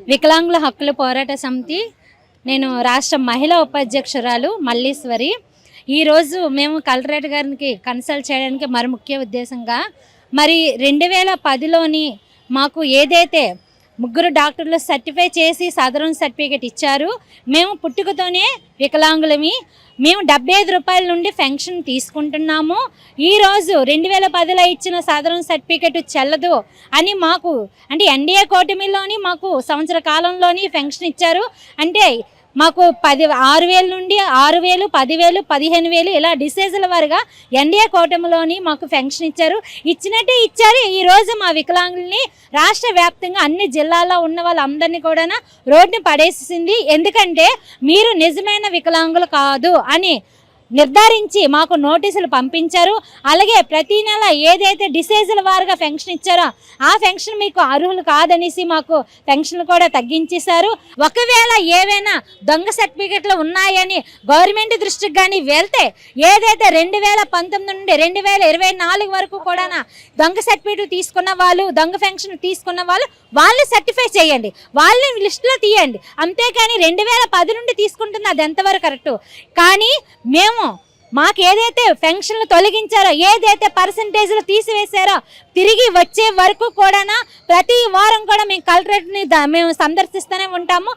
వికలాంగుల హక్కుల పోరాట సమితి నేను రాష్ట్ర మహిళా ఉపాధ్యక్షురాలు మల్లీశ్వరి. ఈరోజు మేము కలెక్టరేట్ గారికి కన్సల్ట్ చేయడానికి మరి ముఖ్య ఉద్దేశంగా 2010లోని మాకు ఏదైతే ముగ్గురు డాక్టర్లు సర్టిఫై చేసి సాధారణ సర్టిఫికేట్ ఇచ్చారు. మేము పుట్టుకతోనే వికలాంగులమి. మేము 75 రూపాయల నుండి పెన్షన్ తీసుకుంటున్నాము. ఈరోజు 2010లో ఇచ్చిన సాధారణ సర్టిఫికేట్ చెల్లదు అని మాకు అంటే ఎన్డీఏ కూటమిలోని మాకు సంవత్సర కాలంలోని పెన్షన్ ఇచ్చారు. అంటే మాకు 6,000 నుండి 6,000, 10,000, 15,000 ఇలా డిసేజుల వారిగా ఎన్డీఏ కూటమిలోని మాకు పెన్షన్ ఇచ్చారు. ఇచ్చినట్టే ఇచ్చారు. ఈరోజు మా వికలాంగుల్ని రాష్ట్ర వ్యాప్తంగా అన్ని జిల్లాల్లో ఉన్న వాళ్ళందరినీ కూడా రోడ్డుని పడేసింది. ఎందుకంటే మీరు నిజమైన వికలాంగులు కాదు అని నిర్ధారించి మాకు నోటీసులు పంపించారు. అలాగే ప్రతి నెల ఏదైతే డిసేజుల వారుగా పెన్షన్ ఇచ్చారో ఆ పెన్షన్ మీకు అర్హులు కాదనేసి మాకు పెన్షన్లు కూడా తగ్గించేశారు. ఒకవేళ ఏవైనా దొంగ సర్టిఫికెట్లు ఉన్నాయని గవర్నమెంట్ దృష్టికి కానీ వెళ్తే ఏదైతే 2019 నుండి 2024 వరకు కూడా దొంగ సర్టిఫికెట్ తీసుకున్న వాళ్ళు, దొంగ పెన్షన్ తీసుకున్న వాళ్ళని సర్టిఫై చేయండి, వాళ్ళని లిస్టులో తీయండి. అంతేకాని 2010 నుండి తీసుకుంటుంది అది ఎంతవరకు కరెక్టు? కానీ మాకు ఏదైతే పెన్షన్లు తొలగించారో, ఏదైతే పర్సంటేజ్లు తీసివేశారో తిరిగి వచ్చే వరకు కూడా ప్రతి వారం కూడా మేము కలెక్టరేట్ని మేము సందర్శిస్తూనే ఉంటాము.